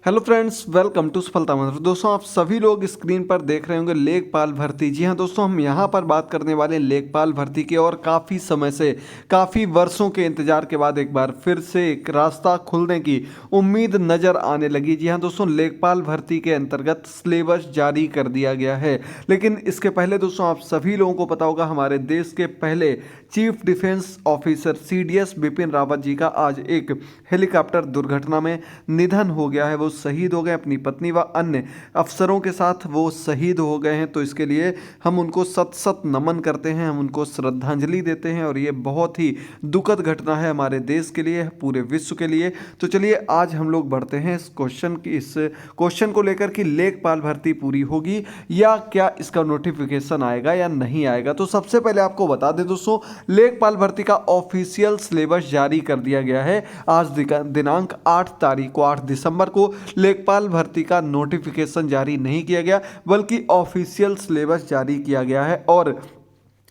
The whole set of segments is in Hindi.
हेलो फ्रेंड्स, वेलकम टू सफलता मंत्र। दोस्तों, आप सभी लोग स्क्रीन पर देख रहे होंगे लेखपाल भर्ती। जी हाँ दोस्तों, हम यहाँ पर बात करने वाले हैं लेखपाल भर्ती की और काफ़ी समय से, काफ़ी वर्षों के इंतजार के बाद एक बार फिर से एक रास्ता खुलने की उम्मीद नज़र आने लगी। जी हाँ दोस्तों, लेखपाल भर्ती के अंतर्गत सिलेबस जारी कर दिया गया है। लेकिन इसके पहले दोस्तों, आप सभी लोगों को पता होगा, हमारे देश के पहले chief defence officer CDS Bipin Rawat ji का आज एक हेलीकॉप्टर दुर्घटना में निधन हो गया है। वो शहीद हो गए, अपनी पत्नी व अन्य अफसरों के साथ वो शहीद हो गए हैं। तो इसके लिए हम उनको सत सत नमन करते हैं, हम उनको श्रद्धांजलि देते हैं। और ये बहुत ही दुखद घटना है हमारे देश के लिए, पूरे विश्व के लिए। तो चलिए आज हम लोग बढ़ते हैं इस क्वेश्चन को लेकर कि लेखपाल भर्ती पूरी होगी या क्या इसका नोटिफिकेशन आएगा या नहीं आएगा। तो सबसे पहले आपको बता दें दोस्तों, लेखपाल भर्ती का ऑफिशियल सिलेबस जारी कर दिया गया है। आज दिनांक 8 तारीख को, 8 दिसंबर को लेखपाल भर्ती का नोटिफिकेशन जारी नहीं किया गया, बल्कि ऑफिशियल सिलेबस जारी किया गया है। और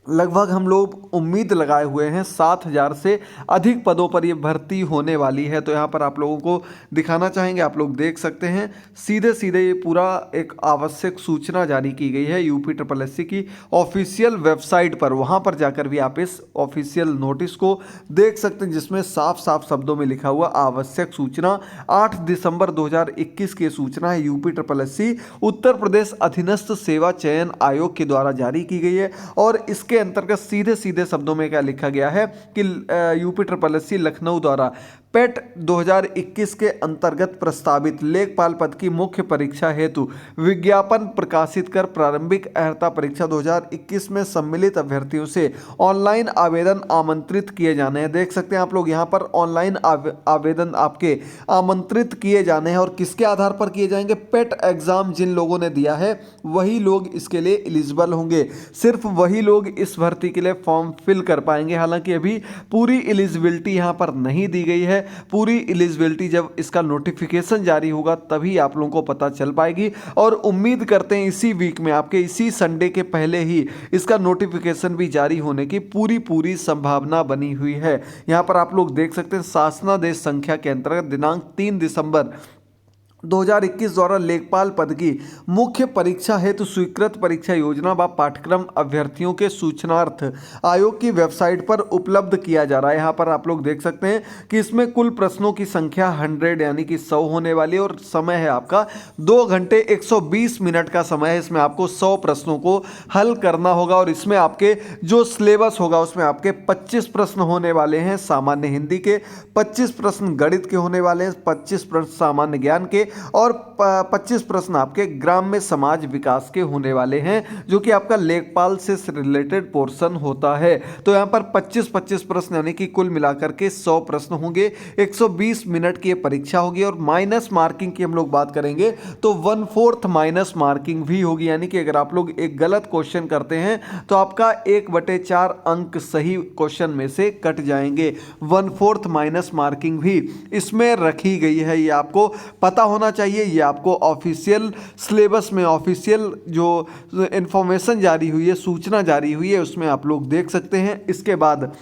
लगभग हम लोग उम्मीद लगाए हुए हैं 7,000 से अधिक पदों पर ये भर्ती होने वाली है। तो यहाँ पर आप लोगों को दिखाना चाहेंगे, आप लोग देख सकते हैं सीधे सीधे ये पूरा एक आवश्यक सूचना जारी की गई है UPSSC की ऑफिशियल वेबसाइट पर। वहाँ पर जाकर भी आप इस ऑफिशियल नोटिस को देख सकते हैं, जिसमें साफ साफ शब्दों में लिखा हुआ आवश्यक सूचना 8 दिसंबर 2021 की सूचना है। UPSSC उत्तर प्रदेश अधीनस्थ सेवा चयन आयोग के द्वारा जारी की गई है। और इसके अंतर्गत सीधे सीधे शब्दों में क्या लिखा गया है कि UPSSC लखनऊ द्वारा पेट 2021 के अंतर्गत प्रस्तावित लेखपाल पद की मुख्य परीक्षा हेतु विज्ञापन प्रकाशित कर प्रारंभिक अर्हता परीक्षा 2021 में सम्मिलित अभ्यर्थियों से ऑनलाइन आवेदन आमंत्रित किए जाने हैं। देख सकते हैं आप लोग यहाँ पर ऑनलाइन आवेदन आपके आमंत्रित किए जाने हैं। और किसके आधार पर किए जाएंगे? पेट एग्जाम जिन लोगों ने दिया है वही लोग इसके लिए एलिजिबल होंगे। सिर्फ वही लोग इस भर्ती के लिए फॉर्म फिल कर पाएंगे। हालांकि अभी पूरी एलिजिबिलिटी यहाँ पर नहीं दी गई है। पूरी एलिजिबिलिटी जब इसका नोटिफिकेशन जारी होगा तभी आप लोगों को पता चल पाएगी। और उम्मीद करते हैं इसी वीक में, आपके इसी संडे के पहले ही इसका नोटिफिकेशन भी जारी होने की पूरी संभावना बनी हुई है। यहां पर आप लोग देख सकते हैं शासनादेश संख्या के अंतर्गत दिनांक 3 दिसंबर 2021 द्वारा लेखपाल पद की मुख्य परीक्षा हेतु स्वीकृत परीक्षा योजना व पाठ्यक्रम अभ्यर्थियों के सूचनार्थ आयोग की वेबसाइट पर उपलब्ध किया जा रहा है। यहाँ पर आप लोग देख सकते हैं कि इसमें कुल प्रश्नों की संख्या 100 यानी कि 100 होने वाली है। और समय है आपका 2 घंटे 120 मिनट का समय है। इसमें आपको 100 प्रश्नों को हल करना होगा। और इसमें आपके जो सिलेबस होगा उसमें आपके 25 प्रश्न होने वाले हैं सामान्य हिंदी के, 25 प्रश्न गणित के होने वाले हैं, 25 प्रश्न सामान्य ज्ञान के और 25 प्रश्न आपके ग्राम्य समाज विकास के होने वाले हैं, जो कि आपका लेखपाल से रिलेटेड पोर्शन होता है। तो यहाँ पर 25-25 प्रश्न यानी कि कुल मिलाकर के 100 प्रश्न होंगे। 120 मिनट की परीक्षा होगी। और माइनस मार्किंग की हम लोग बात करेंगे तो 1/4 माइनस मार्किंग भी होगी। यानी कि अगर आप लोग एक गलत क्वेश्चन करते हैं तो आपका 1/4 अंक सही क्वेश्चन में से कट जाएंगे। 1/4 माइनस मार्किंग भी इसमें रखी गई है, ये आपको पता होना चाहिए। ये आपको ऑफिशियल सिलेबस में, ऑफिशियल जो इंफॉर्मेशन जारी हुई है, सूचना जारी हुई है, उसमें आप लोग देख सकते हैं। इसके बाद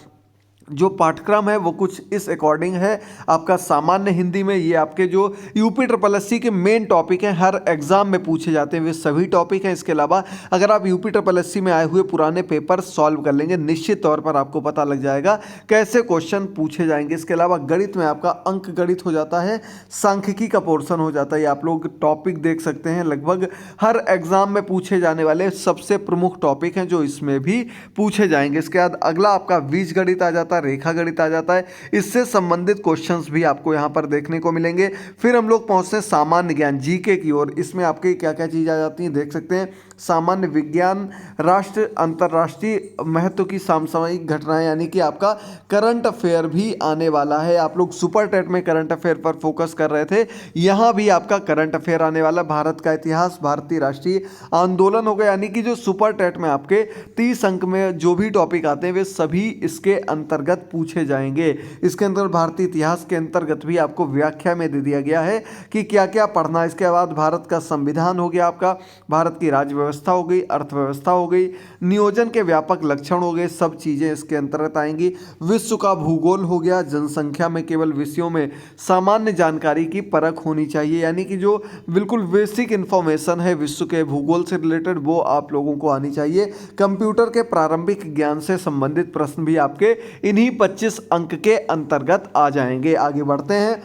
जो पाठ्यक्रम है वो कुछ इस अकॉर्डिंग है। आपका सामान्य हिंदी में ये आपके जो UPSSC के मेन टॉपिक हैं, हर एग्जाम में पूछे जाते हैं, वे सभी टॉपिक हैं। इसके अलावा अगर आप UPSSC में आए हुए पुराने पेपर सॉल्व कर लेंगे, निश्चित तौर पर आपको पता लग जाएगा कैसे क्वेश्चन पूछे जाएंगे। इसके अलावा गणित में आपका अंक गणित हो जाता है, सांख्यिकी का पोर्शन हो जाता है। आप लोग टॉपिक देख सकते हैं, लगभग हर एग्जाम में पूछे जाने वाले सबसे प्रमुख टॉपिक हैं जो इसमें भी पूछे जाएंगे। इसके बाद अगला आपका बीज गणित आ जाता है, रेखा गणित आ जाता है। इससे संबंधित क्वेश्चंस भी आपको यहां पर देखने को मिलेंगे। फिर हम लोग पहुंचते हैं सामान्य ज्ञान GK की ओर। इसमें आपके क्या क्या चीज़ आ जाती हैं देख सकते हैं। सामान्य विज्ञान, राष्ट्र अंतर्राष्ट्रीय महत्व की समसामयिक घटनाएं, यानी कि आपका करंट अफेयर भी आने वाला है। आप लोग सुपर टेट में करंट अफेयर पर फोकस कर रहे थे, यहां भी आपका करंट अफेयर आने वाला। भारत का इतिहास, भारतीय राष्ट्रीय आंदोलन हो गया, यानी कि जो सुपर टेट में आपके 30 अंक में जो भी टॉपिक आते हैं वे सभी इसके अंतर्गत अंतर्गत पूछे जाएंगे। इसके अंदर भारतीय इतिहास के अंतर्गत भी आपको व्याख्या में दे दिया गया है कि क्या क्या पढ़ना है। इसके बाद भारत का संविधान हो गया, आपका भारत की राज्य व्यवस्था हो गई, अर्थव्यवस्था हो गई, नियोजन के व्यापक लक्षण हो गए, सब चीज़ें इसके अंतर्गत आएंगी। विश्व का भूगोल हो गया, जनसंख्या में केवल विषयों में सामान्य जानकारी की परख होनी चाहिए, यानी कि जो बिल्कुल बेसिक इंफॉर्मेशन है विश्व के भूगोल से रिलेटेड वो आप लोगों को आनी चाहिए। कंप्यूटर के प्रारंभिक ज्ञान से संबंधित प्रश्न भी आपके इन्हीं 25 अंक के अंतर्गत आ जाएंगे। आगे बढ़ते हैं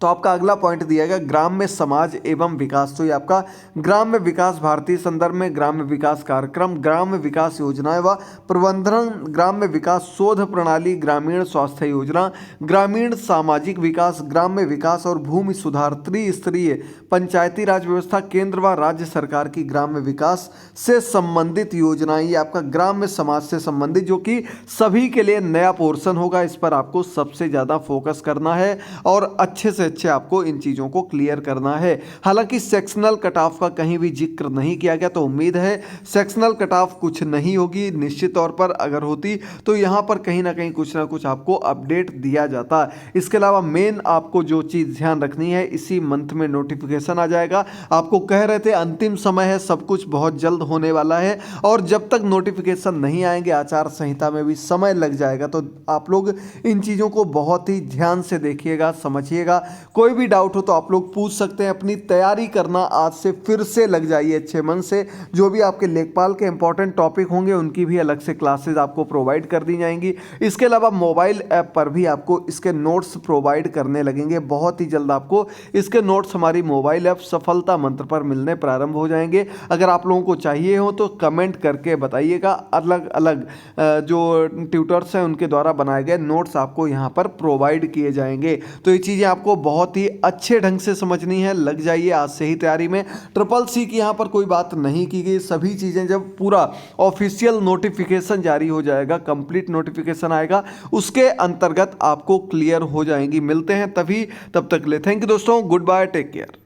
तो आपका अगला पॉइंट दिया गया ग्राम्य समाज एवं विकास। तो ये आपका ग्राम्य विकास भारतीय संदर्भ में ग्राम्य विकास कार्यक्रम, ग्राम्य विकास योजनाएं व प्रबंधन, ग्राम्य विकास शोध प्रणाली, ग्रामीण स्वास्थ्य योजना, ग्रामीण सामाजिक विकास, ग्राम्य विकास और भूमि सुधार, त्रिस्तरीय पंचायती राज व्यवस्था, केंद्र व राज्य सरकार की ग्राम्य विकास से संबंधित योजनाएं, ये आपका ग्राम्य समाज से संबंधित जो कि सभी के लिए नया पोर्शन होगा। इस पर आपको सबसे ज़्यादा फोकस करना है और अच्छे से अच्छे आपको इन चीज़ों को क्लियर करना है। हालांकि सेक्शनल कट ऑफ का कहीं भी जिक्र नहीं किया गया, तो उम्मीद है सेक्शनल कट ऑफ कुछ नहीं होगी। निश्चित तौर पर अगर होती तो यहाँ पर कहीं ना कहीं कुछ ना कुछ आपको अपडेट दिया जाता। इसके अलावा मेन आपको जो चीज़ ध्यान रखनी है, इसी मंथ में नोटिफिकेशन आ जाएगा। आपको कह रहे थे अंतिम समय है, सब कुछ बहुत जल्द होने वाला है और जब तक नोटिफिकेशन नहीं आएंगे आचार संहिता में भी समय लग जाएगा। तो आप लोग इन चीज़ों को बहुत ही ध्यान से देखिएगा, समझिएगा। कोई भी डाउट हो तो आप लोग पूछ सकते हैं। अपनी तैयारी करना आज से फिर से लग जाइए अच्छे मन से। जो भी आपके लेखपाल के इंपॉर्टेंट टॉपिक होंगे उनकी भी अलग से क्लासेस आपको प्रोवाइड कर दी जाएंगी। इसके अलावा मोबाइल ऐप पर भी आपको इसके नोट्स प्रोवाइड करने लगेंगे। बहुत ही जल्द आपको इसके नोट्स हमारी मोबाइल ऐप सफलता मंत्र पर मिलने प्रारंभ हो जाएंगे। अगर आप लोगों को चाहिए हो तो कमेंट करके बताइएगा। अलग अलग जो ट्यूटर्स हैं उनके द्वारा बनाए गए नोट्स आपको यहाँ पर प्रोवाइड किए जाएंगे। तो ये चीज़ें आपको बहुत ही अच्छे ढंग से समझनी है। लग जाइए आज से ही तैयारी में। CCC की यहाँ पर कोई बात नहीं की गई। सभी चीज़ें जब पूरा ऑफिशियल नोटिफिकेशन जारी हो जाएगा, कंप्लीट नोटिफिकेशन आएगा, उसके अंतर्गत आपको क्लियर हो जाएंगी। मिलते हैं तभी, तब तक ले थैंक यू दोस्तों, गुड बाय, टेक केयर।